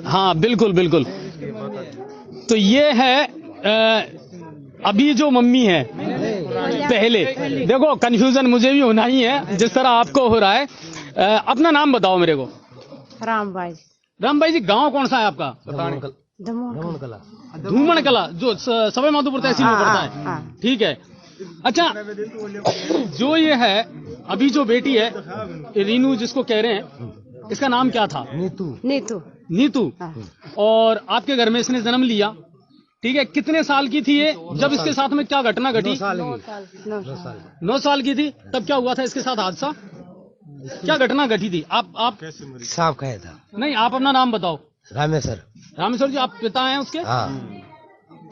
हाँ बिल्कुल बिल्कुल। तो ये है अभी जो मम्मी है पहले, देखो कंफ्यूजन मुझे भी होना ही है जिस तरह आपको हो रहा है। अपना नाम बताओ मेरे को। राम भाई। राम भाई जी, गांव कौन सा है आपका? धूमन कला, जो सवाई माधोपुर तहसील में पड़ता है। ठीक है। अच्छा, जो ये है अभी जो बेटी है रीनू जिसको कह रहे हैं, इसका नाम क्या था? नीतू। नीतू। और आपके घर में इसने जन्म लिया, ठीक है। कितने साल की थी ये जब इसके साथ में क्या घटना घटी? 9 साल की थी। तब क्या हुआ था इसके साथ हादसा? क्या घटना घटी थी? आप साफ कहा था। नहीं, आप अपना नाम बताओ। रामेश्वर। रामेश्वर जी, आप पिता हैं उसके? हाँ।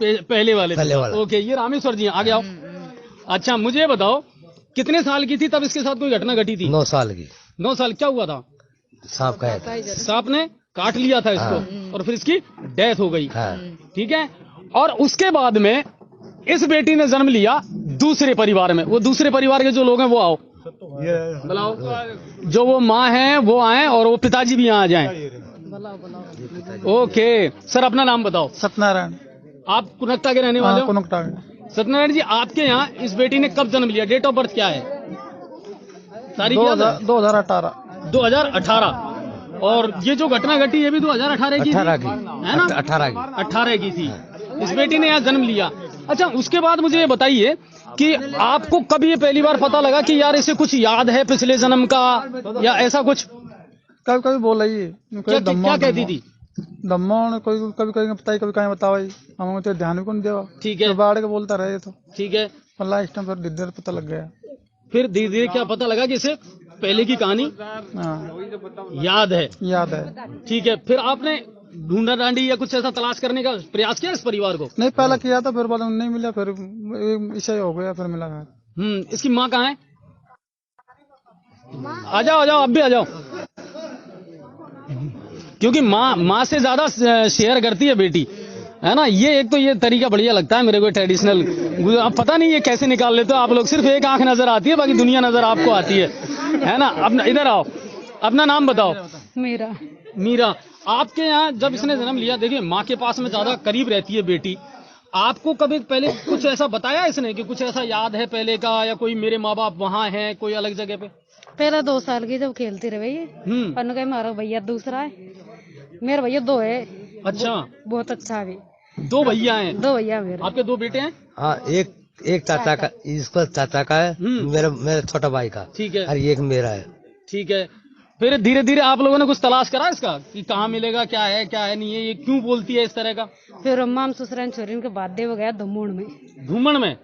पहले वाले। ओके, ये रामेश्वर जी आगे आओ। अच्छा, मुझे बताओ कितने साल की थी तब इसके साथ कोई घटना घटी थी? 9 साल की। 9 साल। क्या हुआ था? सांप कहा था। सांप ने काट लिया था इसको। और फिर इसकी डेथ हो गई। ठीक है। और उसके बाद में इस बेटी ने जन्म लिया दूसरे परिवार में। वो दूसरे परिवार के जो लोग हैं वो आओ, बुलाओ। जो वो माँ है वो आए और वो पिताजी भी यहाँ आ जाएं। ओके सर, अपना नाम बताओ। सत्यनारायण। आप कुनकटा के रहने वाले हो? कुनकटा। सत्यनारायण जी, आपके यहाँ इस बेटी ने कब जन्म लिया? डेट ऑफ बर्थ क्या है? तारीख 2018। 2018। और ये जो घटना घटी ये भी 2018 की है ना? 18 की थी। इस बेटी ने यहाँ जन्म लिया। अच्छा, उसके बाद मुझे ये बताइए कि आपको कब ये पहली बार पता लगा कि यार इसे कुछ याद है पिछले जन्म का या ऐसा कुछ? कभी कभी बोल रही है। क्या कहती थी? दम्मा कोई कभी कभी बताई, कभी कहीं बतावा। हम तो ध्यान भी कौन देवा। ठीक है। बाढ़ के बोलता रहे तो ठीक है। लास्ट टाइम पर धीरे पता लग गया। फिर धीरे धीरे क्या पता लगा कि इसे पहले की कहानी याद है। ठीक है। फिर आपने ढूंढा डांडी या कुछ ऐसा तलाश करने का प्रयास किया इस परिवार को? नहीं, पहला किया था, फिर बाद में नहीं मिला, फिर इसे हो गया, फिर मिला। इसकी माँ कहाँ है? आ जाओ, अब भी आ जाओ। क्योंकि माँ से ज्यादा शेयर करती है बेटी, है ना? ये एक तो ये तरीका बढ़िया लगता है मेरे को, ट्रेडिशनल। अब पता नहीं ये कैसे निकाल लेते हो आप लोग। सिर्फ एक आंख नजर आती है, बाकी दुनिया नजर आपको आती है ना? अपना इधर आओ, अपना नाम बताओ। मीरा। आपके यहाँ जब इसने जन्म लिया, देखिए माँ के पास में ज्यादा करीब रहती है बेटी। आपको कभी पहले कुछ ऐसा बताया इसने कि कुछ ऐसा याद है पहले का, या कोई मेरे माँ बाप वहाँ हैं कोई अलग जगह पे? पहले 2 साल की जब खेलती रही है। हमारा भैया दूसरा है, मेरा भैया 2 है। अच्छा, बहुत अच्छा भी। 2 भैया हैं? 2 भैया मेरे। आपके 2 बेटे हैं? हाँ, एक चाचा का, इसका चाचा का है, मेरा छोटा भाई का। ठीक है। और एक मेरा है। ठीक है। फिर धीरे धीरे आप लोगों ने कुछ तलाश करा इसका कि कहाँ मिलेगा, क्या है क्या है नहीं है, ये क्यों बोलती है इस तरह का? फिर अम्मा ससुराल छोरी के बाद वो गया धूमन में।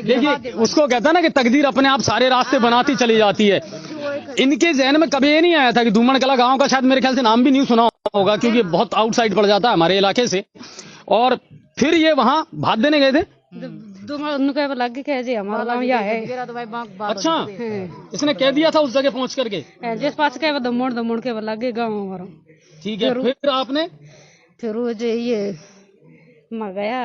देखिए, उसको कहता है ना कि तकदीर अपने आप सारे रास्ते बनाती चली जाती है। इनके जहन में कभी ये नहीं आया था कि धूमन कला गाँव का शायद मेरे ख्याल से नाम भी नहीं सुना होगा, क्योंकि बहुत आउटसाइड पड़ जाता है हमारे इलाके से। और फिर ये वहाँ भात देने गए थे। हमारा गाँव यह है। अच्छा, इसने कह दिया था उस जगह पहुँच करके जिस पास कहे दमोड़ के लगे गाँव हमारा। ठीक है। फिर आपने फिर वो जो ये मर गया,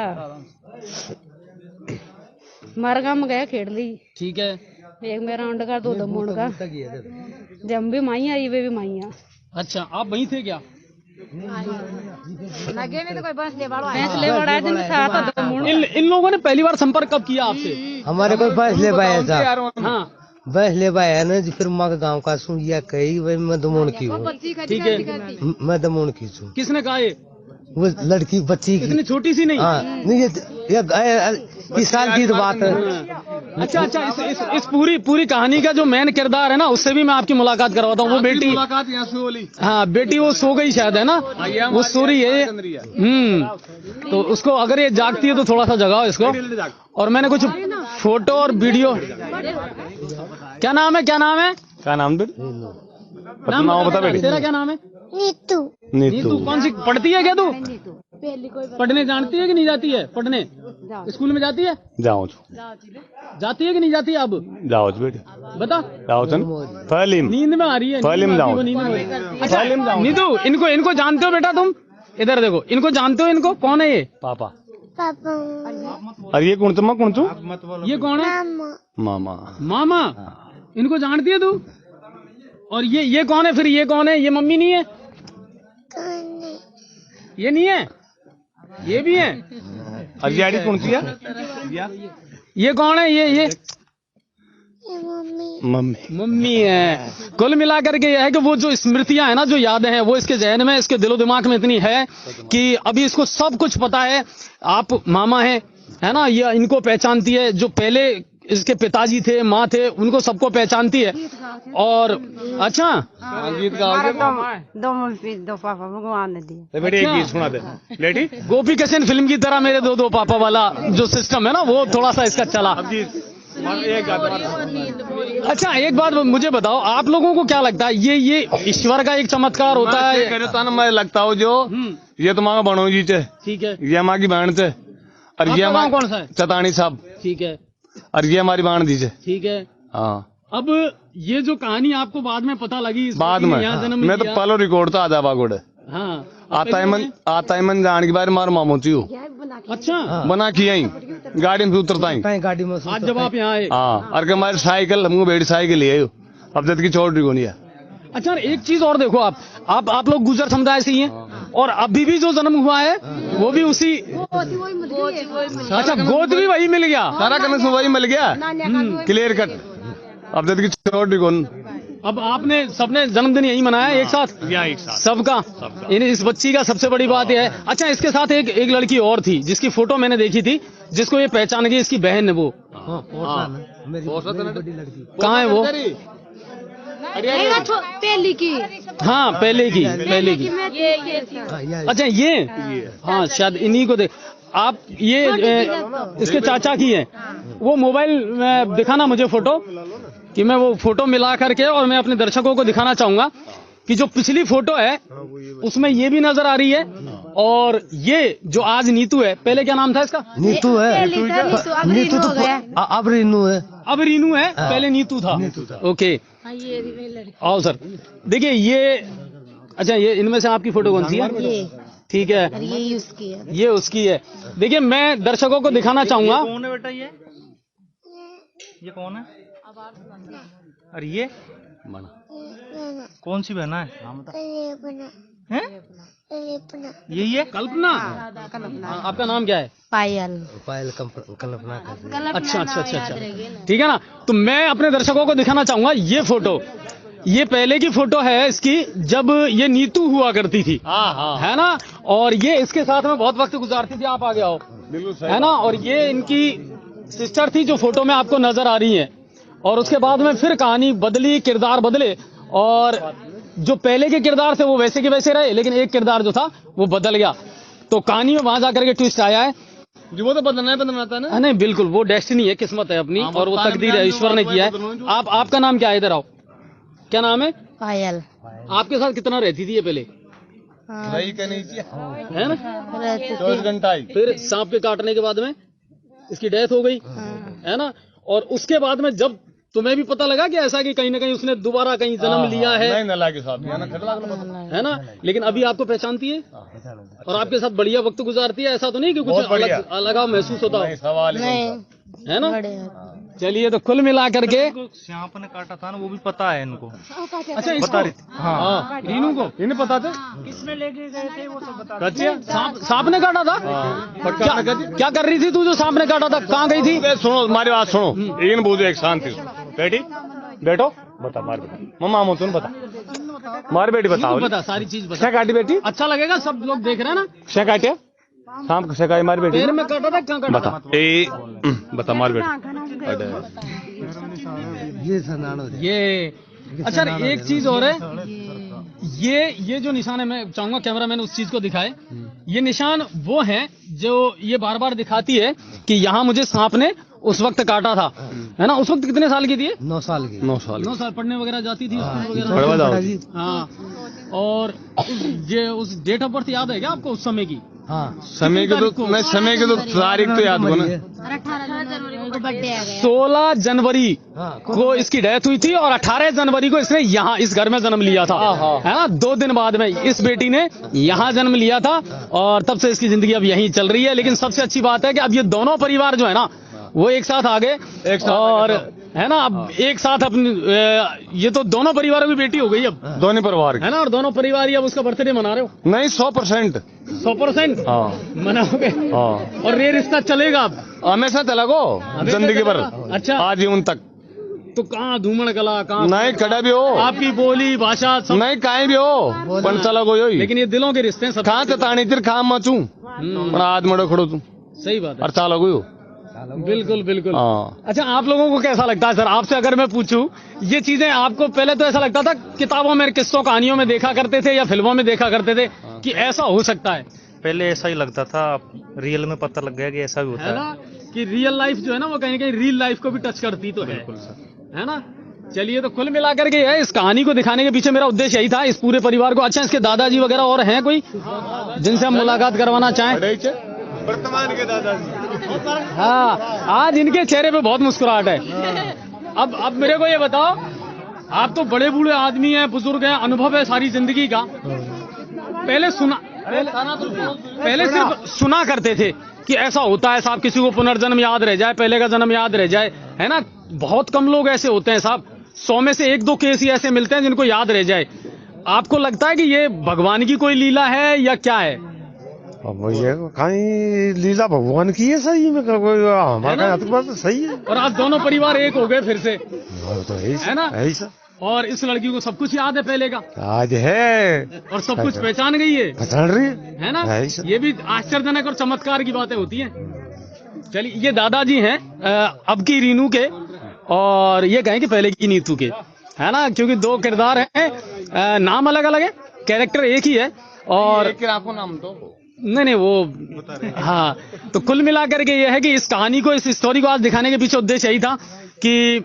हमारे गाँव में गया खेड़ ली। ठीक है। एक मेरा अंड का, 2 दमोड़ का। जब भी माइया आई वे भी माइया। अच्छा, आप वहीं थे क्या? लगे में तो कोई भैंस ले बड़ा जिनके साथ इन लोगों ने पहली बार संपर्क कब किया आपसे? हमारे कोई भैंस ले पाया था। हाँ, भैंस ले पाया ना जी। फिर माँ गाँव का सुनिया कही, वही मैं दमोड़ की हूँ। ठीक है। मैं दमोड़ की हूँ। किसने कहा ये? वो लड़की बच्ची की। इतनी छोटी सी नहीं? हाँ, नहीं, ये इस साल की बात है। अच्छा, इस पूरी कहानी का जो मेन किरदार है ना, उससे भी मैं आपकी मुलाकात करवाता हूँ। वो बेटी मुलाकात यहाँ से बोली। हाँ, बेटी वो सो गई शायद, है ना? वो सो रही है। तो उसको अगर ये जागती है तो थोड़ा सा जगाओ इसको। और मैंने कुछ फोटो और वीडियो। क्या नाम है? क्या नाम बता बेटी। तेरा क्या नाम है? नीतू। कौन सी पढ़ती है क्या तू? पढ़ने जानती है कि नहीं जाती है? पढ़ने स्कूल में जाती है? जाती है कि नहीं जाती है? अब जाओ बेटी, बता। नींद में आ रही है। नीतू, इनको जानते हो बेटा तुम? इधर देखो, इनको जानते हो? इनको कौन है? ये पापा। अरे ये कौन तू? ये कौन है? मामा। इनको जानती है तू? और ये कौन है फिर? ये कौन है? ये मम्मी नहीं है? ये नहीं है, ये भी है। अरियाड़ी कौन सी है? ये कौन है? ये मम्मी है। कुल मिलाकर के यह है कि वो जो स्मृतियां है ना, जो यादें हैं, वो इसके जहन में, इसके दिलो दिमाग में इतनी है कि अभी इसको सब कुछ पता है। आप मामा है ना, ये इनको पहचानती है। जो पहले इसके पिताजी थे, माँ थे, उनको सबको पहचानती है। और अच्छा, गीत गाओगे? दो पापा भगवान ने दिए। बेटी एक गीत सुना दे बेटी। गोपी किशन फिल्म की तरह मेरे दो पापा वाला जो सिस्टम है ना, वो थोड़ा सा इसका चला। अच्छा, एक बात मुझे बताओ, आप लोगों को क्या लगता है, ये ईश्वर का एक चमत्कार होता है? मैं लगता हूँ जो ये तुम्हारा बनो जी चे, ठीक है, ये माँ की बहन थे, और ये नाम कौन सा है? चतानी साहब, ठीक है, और ये हमारी बहन दी चे। ठीक है। हाँ, अब ये जो कहानी आपको बाद में पता लगी, इस बाद बेटी ने में यहाँ जन्म मैं तो लिया। पहले रिकॉर्ड था आधा बागोड़े। हाँ, आता है मन जान के बारे मार मामू थी अच्छा, बना किया ही गाड़ी में उतरता ही। कहीं गाड़ी में आज जब आप यहाँ आए। हाँ, और हमारी साइकिल, हमको बेटी साइकिल ले आयो, अब जब की छोड़ रही नहीं है। अच्छा, एक चीज और देखो, आप लोग गुजर समुदाय से ही हैं, और अभी भी जो जन्म हुआ है वो भी उसी, अच्छा, गोद भी वही मिल गया, सारा कनेक्शन वही मिल गया, क्लियर कट। अब जब की छोड़ रही कौन। अब आपने सबने जन्मदिन यही मनाया एक साथ सबका। इस बच्ची का सबसे बड़ी बात यह है। अच्छा, इसके साथ एक लड़की और थी जिसकी फोटो मैंने देखी थी, जिसको ये पहचान गई, इसकी बहन है वो। कहाँ है वो? पहली की। हाँ, पहले की। अच्छा, ये हाँ, शायद इन्हीं को आप ये इसके चाचा की है। वो मोबाइल में दिखाना मुझे फोटो, कि मैं वो फोटो मिला करके और मैं अपने दर्शकों को दिखाना चाहूंगा कि जो पिछली फोटो है उसमें ये भी नजर आ रही है, और ये जो आज नीतू है, पहले क्या नाम था इसका? नीतू है, नीतू तो अब रीनू है। अब रीनू है, पहले नीतू था। ओके, आओ सर, देखिए ये, अच्छा, ये इनमें से आपकी फोटो कौन सी है? ठीक है, ये उसकी है। देखिए, मैं दर्शकों को दिखाना चाहूंगा। कौन है बेटा? ये कौन है? अरे ये कौन सी बहना है? यही है कल्पना। आपका नाम क्या है? पायल। कल्पना। अच्छा, ठीक है ना। तो मैं अपने दर्शकों को दिखाना चाहूंगा ये फोटो। ये पहले की फोटो है इसकी, जब ये नीतू हुआ करती थी, है ना, और ये इसके साथ में बहुत वक्त गुजारती थी। आप आगे आओ, है ना, और ये इनकी सिस्टर थी जो फोटो में आपको नजर आ रही है। और उसके बाद में फिर कहानी बदली, किरदार बदले, और जो पहले के किरदार थे वो वैसे के वैसे रहे, लेकिन एक किरदार जो था वो बदल गया। तो कहानी में वहां जाकर के ट्विस्ट आया है। वो तो बदलना था ना। नहीं, बिल्कुल, वो डेस्टिनी है, किस्मत है अपनी, और वो तकदीर है, ईश्वर ने किया है। आपका नाम क्या है? इधर आओ, क्या नाम है? पायल। आपके साथ कितना रहती थी ये पहले? है ना, 24 घंटा ही। फिर सांप के काटने के बाद में इसकी डेथ हो गई, है ना, और उसके बाद में जब तुम्हें भी पता लगा कि ऐसा कि कहीं ना कहीं उसने दोबारा कहीं जन्म लिया है, है ना, लेकिन अभी आपको पहचानती है और आपके साथ बढ़िया वक्त गुजारती है। ऐसा तो नहीं कि कुछ अलगाव महसूस होता हो, है ना? चलिए, तो कुल मिला करके सांप ने काटा था ना, वो भी पता है इनको। अच्छा, बता रही थी। हाँ, रीनू को इन्हें पता था किसमें लेके गए थे वो सब बता। सांप ने काटा था। क्या कर रही थी तू जो सांप ने काटा था? कहाँ गई थी? सुनो, हमारी बात सुनो, एक बोझो एक शांति बेटी, बैठो, बता मार बेटी, मम्मा तुम बता, मार बेटी बताओ, बता, सारी चीज बता। क्या काटी बेटी? अच्छा लगेगा, सब लोग देख रहे हैं ना। क्या काटे? शाम से काटी मार बेटी? पैर में काटा था, कहाँ काटा था? बता मार बेटी। ये अच्छा, एक चीज और है, ये जो निशान है, मैं चाहूंगा कैमरामैन उस चीज को दिखाए। ये निशान वो है जो ये बार बार दिखाती है कि यहाँ मुझे सांप ने उस वक्त काटा था, है ना। उस वक्त कितने साल की थी? 9 साल की। 9 साल पढ़ने वगैरह जाती थी वगैरह। हाँ, और ये उस डेट ऑफ बर्थ याद है क्या आपको उस समय की? हाँ, समय के तो मैं समय के तो तारीख तो याद हो ना। 16 जनवरी को इसकी डेथ हुई थी, और 18 जनवरी को इसने यहाँ इस घर में जन्म लिया था, है ना। 2 दिन बाद में इस बेटी ने यहाँ जन्म लिया था, और तब से इसकी जिंदगी अब यहीं चल रही है। लेकिन सबसे अच्छी बात है कि अब ये दोनों परिवार जो है ना, वो एक साथ आ गए, और है ना। अब एक साथ अपनी ये तो दोनों परिवारों की बेटी हो गई अब, दोनों परिवार है ना। और दोनों परिवार ही अब उसका बर्थडे मना रहे हो। नहीं 100%। 100% हाँ मनाओगे। हाँ, और ये रिश्ता चलेगा अब हमेशा चलेगो जिंदगी भर। अच्छा, आजीवन तक। तो कहाँ धूमड़ कला, कहाँ नहीं कड़ा भी हो, आपकी बोली भाषा सब, नहीं कहीं भी हो पण चलेगो यो। लेकिन ये दिलों के रिश्ते हैं सब। कहाँ से तानी तिर कहाँ मचू पर आज मड़ो खड़ो तू, सही बात है। और चलोगो यो। बिल्कुल बिल्कुल। हाँ। अच्छा, आप लोगों को कैसा लगता है सर, आपसे अगर मैं पूछूं, ये चीजें आपको पहले तो ऐसा लगता था किताबों में, किस्सों कहानियों में देखा करते थे या फिल्मों में देखा करते थे कि ऐसा हो सकता है पहले ऐसा ही लगता था, रियल में पता लग गया कि ऐसा भी होता है ना, कि रियल लाइफ जो है ना वो कहीं कहीं रियल लाइफ को भी टच करती तो है ना। चलिए, तो कुल मिलाकर के है इस कहानी को दिखाने के पीछे मेरा उद्देश्य यही था, इस पूरे परिवार को। अच्छा, इसके दादाजी वगैरह और हैं कोई जिनसे हम मुलाकात करवाना चाहें? वर्तमान के दादाजी। हाँ, आज इनके चेहरे पे बहुत मुस्कुराहट है। अब मेरे को ये बताओ, आप तो बड़े बूढ़े आदमी हैं, बुजुर्ग हैं, अनुभव है सारी जिंदगी का। पहले सिर्फ सुना करते थे कि ऐसा होता है साहब, किसी को पुनर्जन्म याद रह जाए, पहले का जन्म याद रह जाए, है ना। बहुत कम लोग ऐसे होते हैं साहब, 100 में से 1-2 केस ही ऐसे मिलते हैं जिनको याद रह जाए। आपको लगता है कि ये भगवान की कोई लीला है या क्या है? अब ये कहीं लीला भगवान की है, सही में हमारा बात तो सही है। और आज दोनों परिवार एक हो गए फिर से, तो है ना। ऐसा। और इस लड़की को सब कुछ याद है पहले का, आज है और सब कुछ पहचान गई है, पहचान रही है ना। ऐसा। ये भी आश्चर्यजनक और चमत्कार की बातें होती हैं। चलिए, ये दादाजी हैं अब की रीनू के, और ये कहें कि पहले की नीतू के, है ना, क्योंकि 2 किरदार हैं, नाम अलग अलग है, कैरेक्टर एक ही है। और आपको नाम तो नहीं वो हाँ, तो कुल मिलाकर के ये है कि इस कहानी को, इस स्टोरी को आज दिखाने के पीछे उद्देश्य यही था कि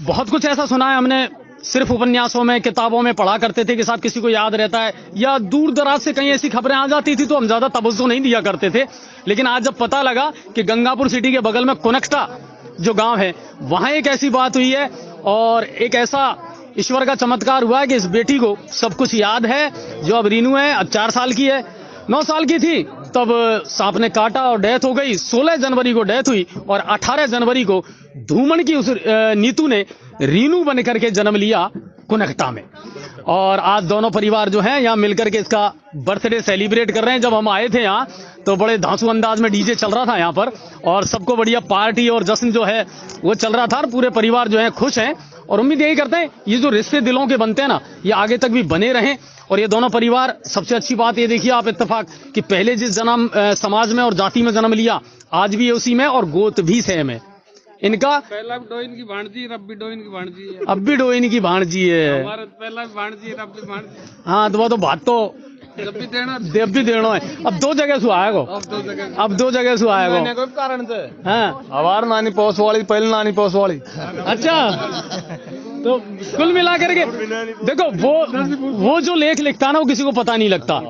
बहुत कुछ ऐसा सुना है हमने, सिर्फ उपन्यासों में, किताबों में पढ़ा करते थे कि साहब किसी को याद रहता है, या दूर दराज से कहीं ऐसी खबरें आ जाती थी तो हम ज्यादा तवज्जो नहीं दिया करते थे। लेकिन आज जब पता लगा कि गंगापुर सिटी के बगल में कुनकटा जो गांव है, वहां एक ऐसी बात हुई है और एक ऐसा ईश्वर का चमत्कार हुआ है कि इस बेटी को सब कुछ याद है, जो अब रीनू है, अब 4 साल की है। 9 साल की थी तब सांप ने काटा और डेथ हो गई। 16 जनवरी को डेथ हुई और 18 जनवरी को धूमन की उस नीतू ने रीनू बन करके जन्म लिया कुनकटा में। और आज दोनों परिवार जो हैं यहाँ मिलकर के इसका बर्थडे सेलिब्रेट कर रहे हैं। जब हम आए थे यहाँ तो बड़े धांसू अंदाज में डीजे चल रहा था यहाँ पर, और सबको बढ़िया पार्टी और जश्न जो है वो चल रहा था, और पूरे परिवार जो है खुश हैं। और उम्मीद यही करते हैं ये जो रिश्ते दिलों के बनते हैं ना, ये आगे तक भी बने रहें। और ये दोनों परिवार, सबसे अच्छी बात ये देखिए आप इत्तेफाक कि पहले जिस जन्म समाज में और जाति में जन्म लिया, आज भी ये उसी में, और गोत भी सेम है इनका। पहला डोइन की भांजी, अब भी डोइन की भांजी है। अब भी डोइन की भांजी है, हमारा पहला भी भांजी, अब भी भांजी। हाँ, तो वो तो बात तो जब भी देना, देव भी देना है। अब 2 जगह से आएगा, अब 2 जगह से आएगा। कोई कारण से हाँ, हमार नानी पोस वाली, पहले नानी पोस वाली। अच्छा, तो कुल मिलाकर के देखो, वो जो लेख लिखता है ना, वो किसी को पता नहीं लगता।